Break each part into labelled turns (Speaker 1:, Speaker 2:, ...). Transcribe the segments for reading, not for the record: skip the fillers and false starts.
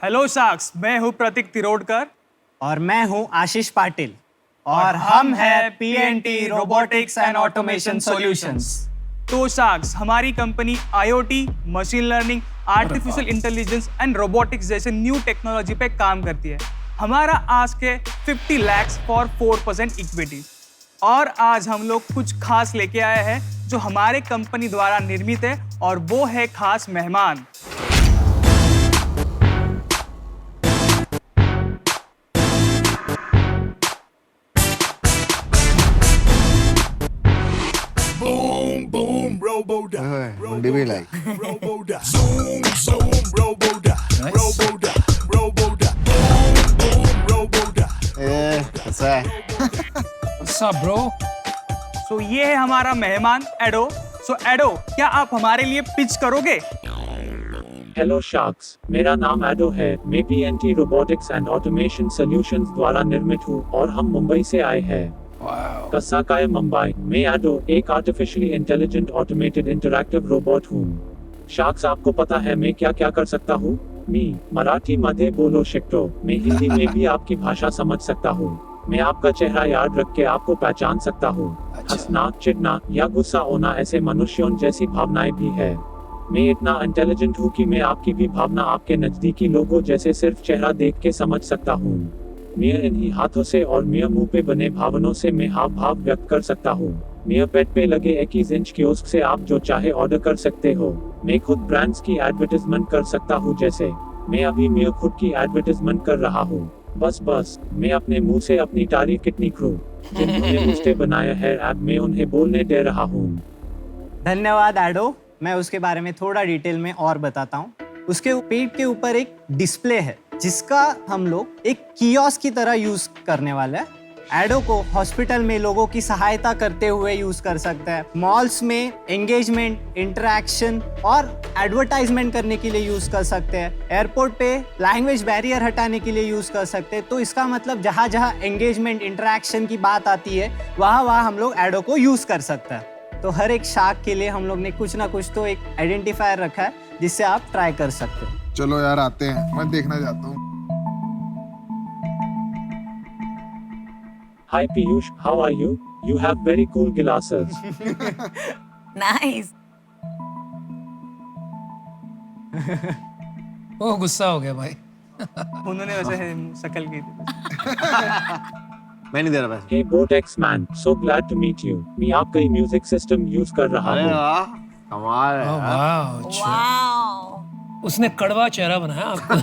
Speaker 1: Hello sharks, मैं हूँ प्रतीक तिरोडकर
Speaker 2: और मैं हूं आशीष पाटिल और हम हैं PNT robotics and automation solutions.
Speaker 1: तो शार्क्स, हमारी company IoT, machine learning, artificial intelligence and robotics जैसे न्यू टेक्नोलॉजी पे काम करती है। हमारा आस्क है 50 lakhs फॉर 4% इक्विटी। और आज हम लोग कुछ खास लेके आए हैं जो हमारे कंपनी द्वारा निर्मित है, और वो है खास मेहमान।
Speaker 3: मुंडी भी लाइक कैसा है?
Speaker 4: What's up, bro?
Speaker 1: सो ये है हमारा मेहमान एडो। सो एडो, क्या आप हमारे लिए पिच करोगे?
Speaker 5: हेलो शार्क्स, मेरा नाम एडो है। मैं PNT robotics and automation solutions द्वारा निर्मित हूँ और हम मुंबई से आए हैं। कसाकाय मुंबई। मैं एडो एक artificially intelligent automated interactive robot हूँ। शार्क्स, आपको पता है मैं क्या क्या कर सकता हूँ? मी मराठी मध्ये बोलो शकतो। मैं हिंदी में भी आपकी भाषा समझ सकता हूँ। मैं आपका चेहरा याद रख के आपको पहचान सकता हूँ। हंसना, चिढ़ना या गुस्सा होना ऐसे मनुष्यों जैसी भावनाएं भी है। मैं इतना इंटेलिजेंट हूँ कि मैं आपकी भी भावना आपके नजदीकी लोगों जैसे सिर्फ चेहरा देख के समझ सकता हूँ। मैं इन्हीं हाथों से और मैं मुंह पे बने भावनों से मैं हाव भाव व्यक्त कर सकता हूँ। मैं पेट पे लगे 21 इंच कियोस्क से आप जो चाहे ऑर्डर कर सकते हो। मैं खुद ब्रांड्स की एडवर्टाइजमेंट कर सकता हूँ, जैसे मैं खुद की एडवर्टाइजमेंट कर रहा हूँ। बस मैं अपने मुंह से अपनी तारीफ कितनी करूँ। जिन्होंने मुझसे बनाया है ऐप, मैं उन्हें बोलने दे रहा हूँ।
Speaker 2: धन्यवाद एडो। मैं उसके बारे में थोड़ा डिटेल में और बताता हूँ। उसके पेट के ऊपर एक डिस्प्ले है जिसका हम लोग एक कियोस्क की तरह यूज करने वाले हैं। एडो को हॉस्पिटल में लोगों की सहायता करते हुए यूज कर सकते हैं, मॉल्स में एंगेजमेंट, इंटरेक्शन और एडवर्टाइजमेंट करने के लिए यूज कर सकते हैं, एयरपोर्ट पे लैंग्वेज बैरियर हटाने के लिए यूज कर सकते हैं। तो इसका मतलब जहाँ जहाँ एंगेजमेंट, इंटरेक्शन की बात आती है वहाँ हम लोग एडो को यूज कर सकते हैं। तो हर एक शार्क के लिए हम लोग ने कुछ ना कुछ तो एक आइडेंटिफायर रखा है जिससे आप ट्राई कर सकते हो।
Speaker 3: चलो यार, आते हैं, मैं देखना चाहता हूँ।
Speaker 5: Hi Piyush, how are you? You have very cool glasses.
Speaker 6: Nice.
Speaker 4: ओ गुस्सा हो गया भाई।
Speaker 1: उन्होंने वैसे शक्ल की थी।
Speaker 3: मैं नहीं दे रहा पैसे।
Speaker 5: Hey Botex man, so glad to meet you. मैं आपका ही म्यूजिक सिस्टम यूज कर रहा
Speaker 3: अरे
Speaker 5: हूँ।
Speaker 3: वाह, कमाल है
Speaker 4: ओ
Speaker 3: यार।
Speaker 4: वाह, अच्छा।
Speaker 6: Wow.
Speaker 4: उसने कड़वा चेहरा बनाया आपको।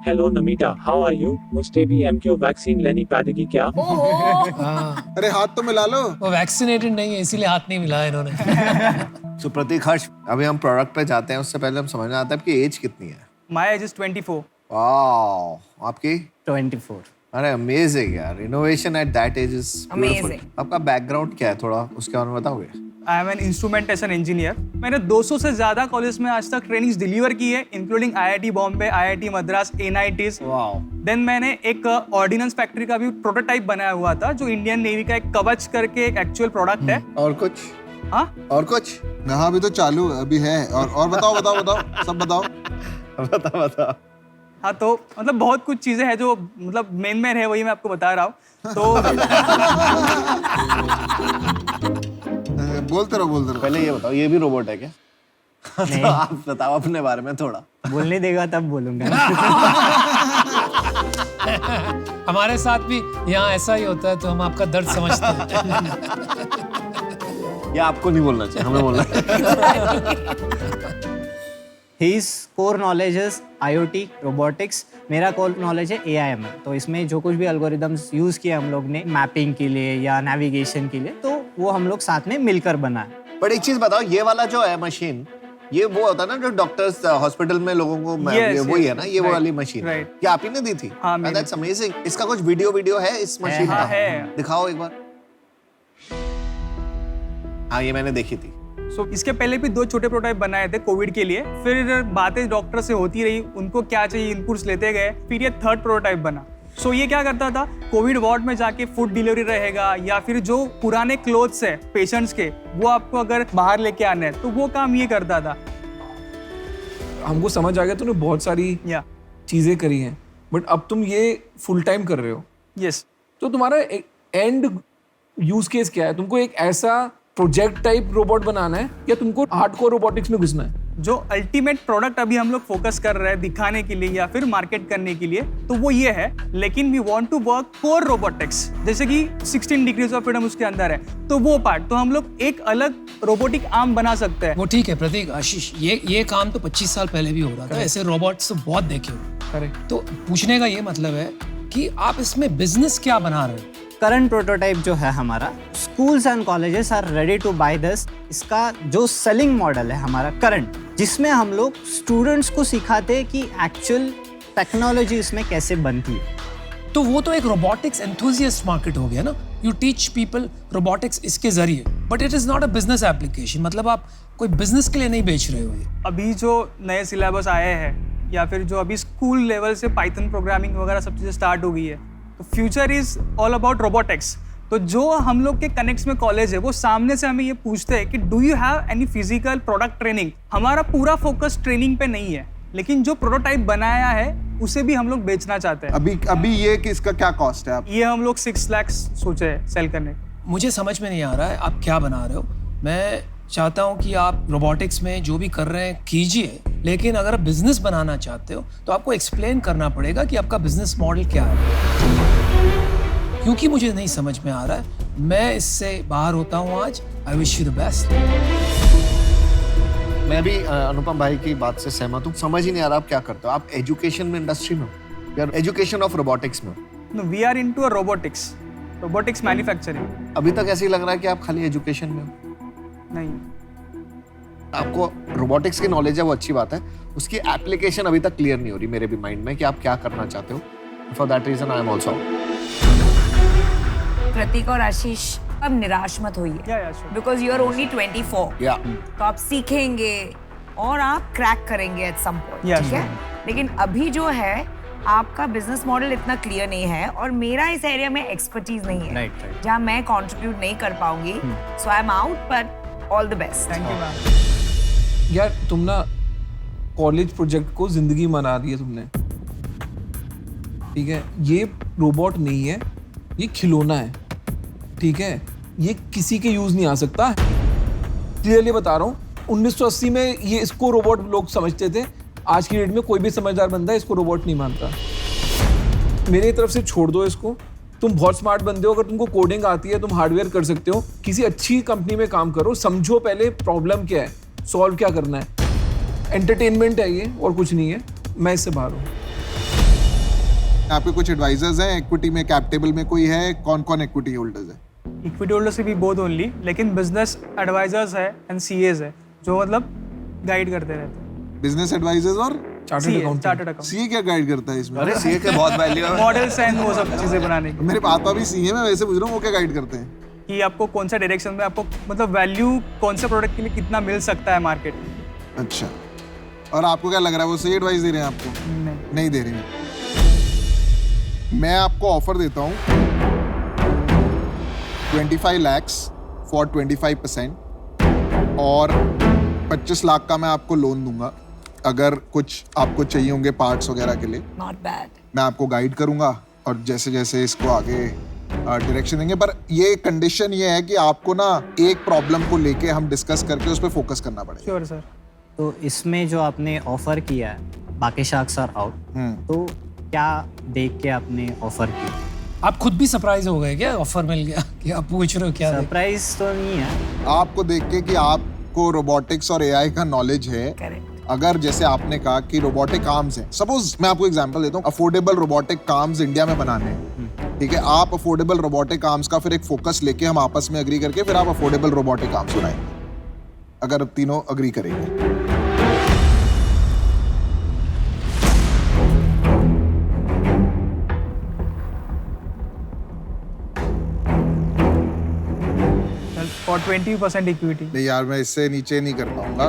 Speaker 5: Hello Namita, how are you? मुझे भी MQ वैक्सीन लेनी पड़ेगी क्या?
Speaker 4: हाँ,
Speaker 3: अरे हाथ तो मिला लो।
Speaker 4: वो वैक्सीनेटेड नहीं है इसीलिए हाथ नहीं मिलाया इन्होंने।
Speaker 3: सो प्रतीक, हर्ष, अभी हम प्रोडक्ट पे जाते हैं उससे पहले हम समझना आता है आपकी एज कितनी है।
Speaker 1: My age is 24.
Speaker 3: वाह, आपकी?
Speaker 2: 24।
Speaker 3: अरे अमेजिंग यार, innovation at that age is beautiful.
Speaker 6: Amazing.
Speaker 3: आपका बैकग्राउंड क्या है, थोड़ा उसके बारे में बताओगे?
Speaker 1: I am an instrumentation engineer. मैंने 200 से ज़्यादा कॉलेज में आज तक ट्रेनिंग्स डिलीवर की है, including IIT Bombay, IIT Madras, NITs।
Speaker 2: Wow.
Speaker 1: Then मैंने एक ऑर्डिनेंस फैक्ट्री का भी प्रोटोटाइप बनाया हुआ था, जो इंडियन नेवी का एक कवच करके एक एक्चुअल प्रोडक्ट है।
Speaker 3: और कुछ?
Speaker 1: हाँ,
Speaker 3: और कुछ?
Speaker 7: हाँ, अभी तो चालू अभी है। और बताओ सब बताओ।
Speaker 3: बता।
Speaker 1: हाँ, तो मतलब बहुत कुछ चीज़ें हैं जो मतलब मेन है, वही मैं आपको बता रहा हूँ। तो
Speaker 7: बोलते रहो।
Speaker 3: पहले ये बताओ, ये भी रोबोट है क्या? तो आप बताओ अपने बारे में थोड़ा।
Speaker 2: बोलने देगा तब बोलूंगा।
Speaker 4: हमारे साथ भी यहाँ ऐसा ही होता है, तो हम आपका दर्द समझते हैं।
Speaker 3: या आपको नहीं बोलना चाहिए, हमें बोलना चाहिए।
Speaker 2: His core knowledge is IoT, robotics। मेरा कोर नॉलेज है AIML। तो इसमें जो कुछ भी एल्गोरिदम्स यूज किए हम लोग ने मैपिंग के लिए या नेविगेशन के लिए, तो वो हम लोग साथ में मिलकर बनाए।
Speaker 3: बट एक चीज बताओ, ये वाला जो है मशीन, ये वो होता है ना जो डॉक्टर्स हॉस्पिटल में लोगों को वही है ना, ये वो वाली मशीन?
Speaker 1: right.
Speaker 3: ये आप ही ने दी थी?
Speaker 1: हाँ, मैंने।
Speaker 3: That's amazing. इसका कुछ वीडियो है इस मशीन का?
Speaker 1: है।
Speaker 3: दिखाओ एक बार। हाँ, ये मैंने देखी थी।
Speaker 1: सो इसके पहले भी 2 छोटे प्रोटोटाइप बनाए थे कोविड के लिए। फिर बातें डॉक्टर से होती रही, उनको क्या चाहिए इनपुट्स लेते गए, फिर ये 3rd प्रोटोटाइप बना। सो ये क्या करता था, कोविड वार्ड में जाके फूड डिलीवरी रहेगा, या फिर जो पुराने क्लोथ्स है पेशेंट्स के, वो आपको अगर बाहर लेके आने हैं, तो वो काम ये करता था।
Speaker 8: हमको समझ आ गया तूने बहुत सारी
Speaker 1: या
Speaker 8: चीजें करी हैं, बट अब तुम ये फुल टाइम कर रहे हो,
Speaker 1: यस
Speaker 8: तो तुम्हारा एंड यूज केस क्या है? तुमको एक ऐसा प्रोजेक्ट टाइप रोबोट बनाना है या तुमको हार्डकोर रोबोटिक्स में घुसना है?
Speaker 1: जो अल्टीमेट प्रोडक्ट अभी हम लोग फोकस कर रहे हैं दिखाने के लिए या फिर मार्केट करने के लिए, तो वो ये है, लेकिन we want to work core robotics, जैसे कि 16 डिग्रीज ऑफ फ्रीडम उसके अंदर है, तो वो पार्ट तो हम लोग एक अलग रोबोटिक आर्म बना सकते हैं।
Speaker 4: वो ठीक है प्रतीक, आशीष, ये काम तो 25 साल पहले भी हो रहा था, ऐसे रोबोट्स तो बहुत देखे हो।
Speaker 1: करेक्ट।
Speaker 4: तो पूछने का ये मतलब है कि आप इसमें बिजनेस क्या बना रहे हो?
Speaker 2: करंट प्रोटोटाइप जो है हमारा, schools and colleges are ready to buy this. इसका जो सेलिंग मॉडल है हमारा करंट, जिसमें हम लोग स्टूडेंट्स को सिखाते हैं कि एक्चुअल टेक्नोलॉजी इसमें कैसे बनती है।
Speaker 4: तो वो तो एक रोबोटिक्स एंथुसियास्ट मार्केट हो गया ना। यू टीच पीपल रोबोटिक्स इसके जरिए, but it is not a business application. मतलब आप कोई बिजनेस के लिए नहीं बेच रहे हो ये।
Speaker 1: अभी जो नए सिलेबस आए हैं या फिर जो अभी स्कूल लेवल से पाइथन प्रोग्रामिंग वगैरह सब चीज़ें स्टार्ट हो गई है, तो future is all about robotics. तो जो हम लोग के कनेक्ट्स में कॉलेज है, वो सामने से हमें ये पूछते हैं कि do you have any physical product training. हमारा पूरा फोकस ट्रेनिंग पे नहीं है, लेकिन जो प्रोटोटाइप बनाया है उसे भी हम लोग बेचना चाहते हैं।
Speaker 7: अभी ये कि इसका क्या कॉस्ट है? आप
Speaker 1: ये हम लोग 6 लाख सोचे हैं सेल करने।
Speaker 4: मुझे समझ में नहीं आ रहा है आप क्या बना रहे हो। मैं चाहता हूँ कि आप रोबोटिक्स में जो भी कर रहे हैं कीजिए, लेकिन अगर आप बिजनेस बनाना चाहते हो तो आपको एक्सप्लेन करना पड़ेगा कि आपका बिजनेस मॉडल क्या है, क्योंकि मुझे नहीं समझ में आ रहा है। मैं इससे बाहर होता हूँ आज। I wish you the best.
Speaker 3: मैं भी अनुपम भाई की बात से सहमत हूँ। समझ ही नहीं आ रहा आप क्या करते हो। आप एजुकेशन में, इंडस्ट्री में, या एजुकेशन ऑफ रोबोटिक्स में?
Speaker 1: No, we are into a robotics manufacturing.
Speaker 3: अभी तक ऐसे ही लग रहा है कि आप खाली एजुकेशन में हो।
Speaker 1: नहीं,
Speaker 3: आपको रोबोटिक्स की नॉलेज है, वो अच्छी बात है, उसकी एप्लीकेशन अभी तक क्लियर नहीं हो रही मेरे भी माइंड में कि आप क्या करना चाहते हो। For that reason I am also.
Speaker 6: Prateek और आशीष, अब निराश मत होइए,
Speaker 1: Yeah, sure.
Speaker 6: Because you are only 24।
Speaker 3: या
Speaker 6: तो आप सीखेंगे और आप क्रैक करेंगे एट सम पॉइंट,
Speaker 1: Yeah,
Speaker 6: ठीक है? लेकिन अभी जो है आपका बिजनेस मॉडल इतना क्लियर नहीं है और मेरा इस एरिया में एक्सपर्टीज नहीं है,
Speaker 2: Right.
Speaker 6: जहाँ मैं कंट्रीब्यूट नहीं कर पाऊंगी। So I am out, but all the best.
Speaker 1: Thank you ma'am.
Speaker 8: यार तुम ना कॉलेज प्रोजेक्ट को जिंदगी बना दी है तुमने, ठीक है? ये रोबोट नहीं है, ये खिलौना है, ठीक है? ये किसी के यूज नहीं आ सकता। क्लियरली बता रहा हूँ, 1980 में ये इसको रोबोट लोग समझते थे। आज की डेट में कोई भी समझदार बंदा इसको रोबोट नहीं मानता। मेरी तरफ से छोड़ दो इसको। तुम बहुत स्मार्ट बंदे हो, अगर तुमको कोडिंग आती है, तुम हार्डवेयर कर सकते हो, किसी अच्छी कंपनी में काम करो, समझो पहले प्रॉब्लम क्या है, सॉल्व क्या करना है। एंटरटेनमेंट है ये, और कुछ नहीं है। मैं इससे बाहर हूँ।
Speaker 7: आपके कुछ एडवाइजर्स हैं इक्विटी में, कैप टेबल में कोई है? कौन कौन इक्विटी होल्डर्स है?
Speaker 1: इक्विटी होल्डर से भी बोथ ओनली, लेकिन बिजनेस एडवाइजर्स है एंड सीएज है जो मतलब गाइड करते रहते हैं।
Speaker 7: बिजनेस एडवाइजर्स और
Speaker 8: chartered accountant.
Speaker 1: Chartered account,
Speaker 7: CA क्या गाइड करता है इसमें?
Speaker 3: अरे सीए के बहुत वैल्यू है।
Speaker 1: मॉडल्स एंड वो सब चीजें बनाने की,
Speaker 7: मेरे पापा भी सीए में, वैसे पूछ रहा हूँ वो क्या गाइड करते हैं?
Speaker 1: कि आपको कौन सा डायरेक्शन में आपको मतलब वैल्यू कौन से प्रोडक्ट के लिए कितना मिल सकता है मार्केट में।
Speaker 7: अच्छा, और आपको क्या लग रहा है वो सही एडवाइस दे रहे हैं आपको? नहीं दे रहे हैं। मैं आपको ऑफर देता हूँ 25 लाख फॉर 25% और 25 लाख का मैं आपको लोन दूंगा अगर कुछ आपको चाहिए होंगे पार्ट्स वगैरह के लिए।
Speaker 6: Not bad.
Speaker 7: मैं आपको गाइड करूंगा और जैसे जैसे इसको आगे डायरेक्शन देंगे, पर ये कंडीशन ये है कि आपको ना एक प्रॉब्लम को लेके हम डिस्कस करके उस पर फोकस करना पड़ेगा।
Speaker 1: Sure sir.
Speaker 2: तो इसमें जो आपने ऑफर किया है, बाकी शार्क्स आर आउट, तो क्या देख के आपने ऑफर किया?
Speaker 4: आप खुद भी सरप्राइज हो गए क्या? ऑफर मिल गया कि आप पूछ रहे हो क्या?
Speaker 2: सरप्राइज तो नहीं है।
Speaker 7: आपको देख के कि आपको रोबोटिक्स और एआई का नॉलेज है।
Speaker 6: करेक्ट।
Speaker 7: अगर जैसे आपने कहा कि रोबोटिक आर्म्स हैं, सपोज मैं आपको एग्जांपल देता हूँ, अफोर्डेबल रोबोटिक आर्म्स इंडिया में बनाने हैं, ठीक है? आप अफोर्डेबल रोबोटिक आर्म्स का फिर एक फोकस लेके हम आपस में एग्री करके फिर आप अफोर्डेबल रोबोटिक आर्म्स बनाएंगे, अगर तीनों एग्री करेंगे।
Speaker 1: For 20% equity.
Speaker 7: नहीं यार, मैं इससे नीचे नहीं कर पाऊंगा।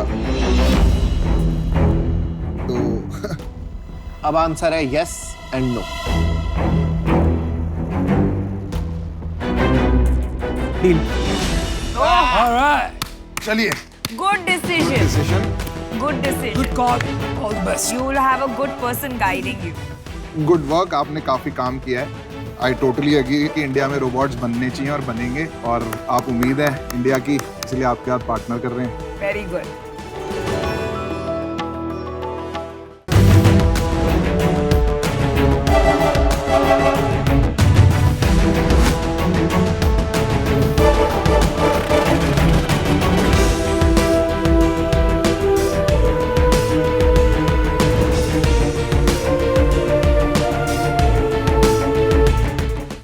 Speaker 7: तो
Speaker 3: अब आंसर है yes and no.
Speaker 1: Deal.
Speaker 4: Alright.
Speaker 7: चलिए,
Speaker 6: good decision.
Speaker 7: Decision
Speaker 6: Good decision.
Speaker 4: Good call. All the best.
Speaker 6: You will have a good person guiding you.
Speaker 7: Good work, आपने काफी काम किया है। आई टोटली एग्री कि इंडिया में रोबोट्स बनने चाहिए और बनेंगे, और आप उम्मीद है इंडिया की, इसलिए आपके साथ पार्टनर कर रहे हैं।
Speaker 6: Very good.